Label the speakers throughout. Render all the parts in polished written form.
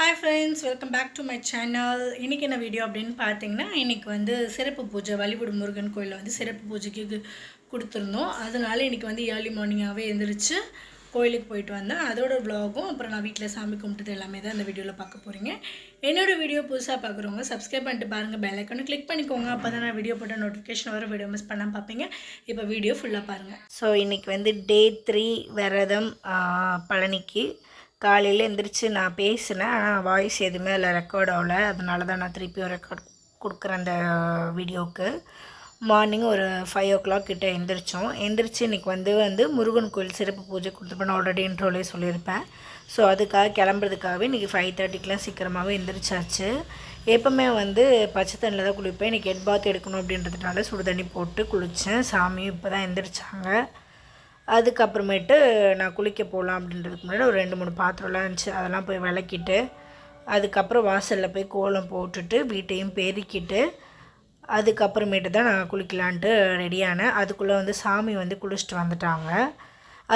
Speaker 1: Hi friends, welcome back to my channel. இன்னைக்கு என்ன video அப்படினு பாத்தீங்கன்னா இன்னைக்கு வந்து சிறப்பு பூஜை வலிபுடு முருகன் கோயில்ல வந்து சிறப்பு பூஜைக்கு கொடுத்திருந்தோம். அதனால இன்னைக்கு வந்து early morning ஆவே எந்திரிச்சு கோயிலுக்கு போயிட்டு வந்தேன். அதோட vlog-ம் அப்புறம் நான் வீட்ல சாமி கும்பிட்டது எல்லாமே தான் இந்த வீடியோல பார்க்க போறீங்க. என்னோட வீடியோ புதுசா பார்க்கறவங்க subscribe பண்ணிட்டு பாருங்க, bell icon click பண்ணிக்கோங்க. அப்பதான் நான் வீடியோ போட்ட நோட்டிஃபிகேஷன் வர, வீடியோ மிஸ் பண்ணாம பாப்பீங்க. இப்போ வீடியோ ஃபுல்லா பாருங்க. சோ இன்னைக்கு வந்து டே 3 விரதம் பழனிக்கு காலையில் எந்திரிச்சு நான் பேசினேன். ஆனால் வாய்ஸ் எதுவுமே அதில் ரெக்கார்ட் ஆகலை. அதனால தான் நான் திருப்பியும் ரெக்கார்ட் கொடுக்குறேன் அந்த வீடியோவுக்கு. மார்னிங் ஒரு 5 o'clock கிட்ட எந்திரிச்சோம். எந்திரிச்சு இன்றைக்கி வந்து முருகன் கோயில் சிறப்பு பூஜை கொடுத்துருப்பேன். நான் ஆல்ரெடி இன்ட்ரோலே சொல்லியிருப்பேன். ஸோ அதுக்காக கிளம்புறதுக்காகவே இன்றைக்கி 5:30க்கெலாம் சீக்கிரமாகவே எந்திரிச்சாச்சு. எப்போவுமே வந்து பச்சை தண்ணியில் தான் குளிப்பேன். இன்றைக்கி ஹெட் பாத் எடுக்கணும் அப்படின்றதுனால சுடு தண்ணி போட்டு குளித்தேன். சாமியும் இப்போ தான் எந்திரிச்சாங்க. அதுக்கப்புறமேட்டு நான் குளிக்க போகலாம் அப்படின்றதுக்கு முன்னாடி ஒரு 2-3 பாத்திரம்லாம் இருந்துச்சு. அதெல்லாம் போய் விளக்கிட்டு அதுக்கப்புறம் வாசலில் போய் கோலம் போட்டுட்டு வீட்டையும் பெருக்கிட்டு அதுக்கப்புறமேட்டு தான் நான் குளிக்கலான்ட்டு ரெடியானேன். அதுக்குள்ளே வந்து சாமி வந்து குளிச்சுட்டு வந்துட்டாங்க.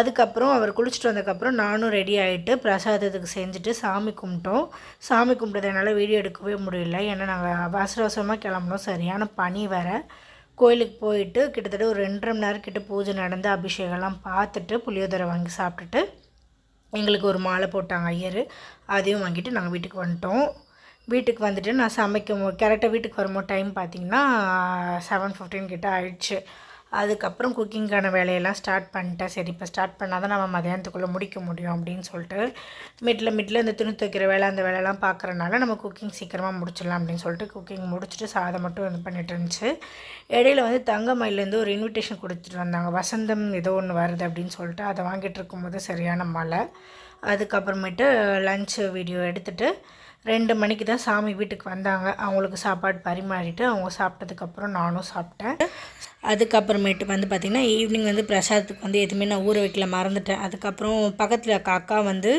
Speaker 1: அதுக்கப்புறம் அவர் குளிச்சுட்டு வந்ததுக்கப்புறம் நானும் ரெடி ஆகிட்டு பிரசாதத்துக்கு செஞ்சுட்டு சாமி கும்பிட்டோம். சாமி கும்பிட்டதுனால வீடியோ எடுக்கவே முடியல. ஏன்னா நாங்கள் அவசர அவசரமாக கிளம்புனோம். சரியான பனி வேறு. கோயிலுக்கு போயிட்டு கிட்டத்தட்ட ஒரு 2.5 மணி நேரம் கிட்ட பூஜை நடந்து அபிஷேகம்லாம் பார்த்துட்டு புளியோதரை வாங்கி சாப்பிட்டுட்டு எங்களுக்கு ஒரு மாலை போட்டாங்க ஐயர். அதையும் வாங்கிட்டு நாங்கள் வீட்டுக்கு வந்துட்டோம். வீட்டுக்கு வந்துட்டு நான் கரெக்டாக வீட்டுக்கு வரும்போது டைம் பார்த்திங்கன்னா 7:15 கிட்ட ஆயிடுச்சு. அதுக்கப்புறம் குக்கிங்கான வேலையெல்லாம் ஸ்டார்ட் பண்ணிட்டேன். சரி இப்போ ஸ்டார்ட் பண்ணால் தான் நம்ம மதியானத்துக்குள்ளே முடிக்க முடியும் அப்படின்னு சொல்லிட்டு மிட்டில் இந்த துணி துவைக்கிற வேலை அந்த வேலையெல்லாம் பார்க்குறனால நம்ம குக்கிங் சீக்கிரமாக முடிச்சிடலாம் அப்படின்னு சொல்லிட்டு குக்கிங் முடிச்சுட்டு சாதம் மட்டும் இது பண்ணிட்டு இருந்துச்சு. இடையில வந்து தங்கமயிலேருந்து ஒரு இன்விடேஷன் கொடுத்துட்டு வந்தாங்க. வசந்தம் ஏதோ ஒன்று வருது அப்படின்னு சொல்லிட்டு அதை வாங்கிட்டு இருக்கும்போது சரியான மழை. அதுக்கப்புறமேட்டு லஞ்சு வீடியோ எடுத்துகிட்டு 2 மணிக்கு தான் சாமி வீட்டுக்கு வந்தாங்க. அவங்களுக்கு சாப்பாடு பரிமாறிட்டு அவங்க சாப்பிட்டதுக்கப்புறம் நானும் சாப்பிட்டேன். அதுக்கப்புறமேட்டு வந்து பார்த்திங்கன்னா ஈவினிங் வந்து பிரசாதத்துக்கு வந்து எதுவுமே நான் ஊற வைக்கல, மறந்துட்டேன். அதுக்கப்புறம் பக்கத்தில் அக்கா வந்து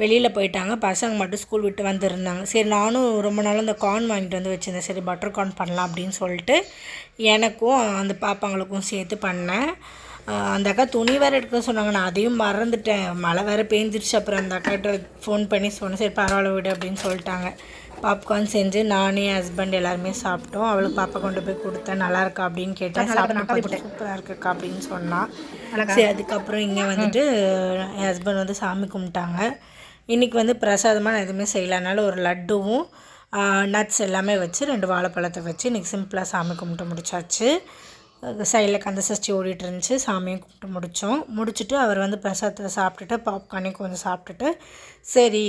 Speaker 1: வெளியில் போயிட்டாங்க. பசங்க மட்டும் ஸ்கூல் விட்டு வந்துருந்தாங்க. சரி நானும் ரொம்ப நாள் அந்த கார்ன் வாங்கிட்டு வந்து வச்சுருந்தேன். சரி பட்டர் கார்ன் பண்ணலாம் அப்படின்னு சொல்லிட்டு எனக்கும் அந்த பாப்பாங்களுக்கும் சேர்த்து பண்ணேன். அந்த அக்கா துணி வேறு எடுக்க சொன்னாங்க. நான் அதையும் மறந்துட்டேன். மழை வேறு பேஞ்சிருச்சு. அப்புறம் அந்த அக்காட்ட ஃபோன் பண்ணி சொன்னேன். சரி பரவாயில்ல விடு அப்படின்னு சொல்லிட்டாங்க. பாப்கார்ன் செஞ்சு நானே ஹஸ்பண்ட் எல்லாருமே சாப்பிட்டோம். அவளுக்கு பாப்பா கொண்டு போய் கொடுத்தேன். நல்லா இருக்கா அப்படின்னு கேட்டேன். சாப்பிட்டு சூப்பராக இருக்குக்கா அப்படின்னு சொன்னான். சரி அதுக்கப்புறம் இங்கே வந்துட்டு என் ஹஸ்பண்ட் வந்து சாமி கும்பிட்டாங்க. இன்றைக்கி வந்து பிரசாதமாக நான் எதுவுமே செய்யலைனால ஒரு லட்டுவும் நட்ஸ் எல்லாமே வச்சு 2 வாழைப்பழத்தை வச்சு இன்றைக்கி சிம்பிளாக சாமி கும்பிட்டு முடிச்சாச்சு. சைடில் கந்த சஷ்டி ஓடிட்டு இருந்துச்சு. சாமியும் கும்பிட்டு முடித்தோம். முடிச்சுட்டு அவர் வந்து பிரசாதத்தை சாப்பிட்டுட்டு பாப்கார்னையும் கொஞ்சம் சாப்பிட்டுட்டு சரி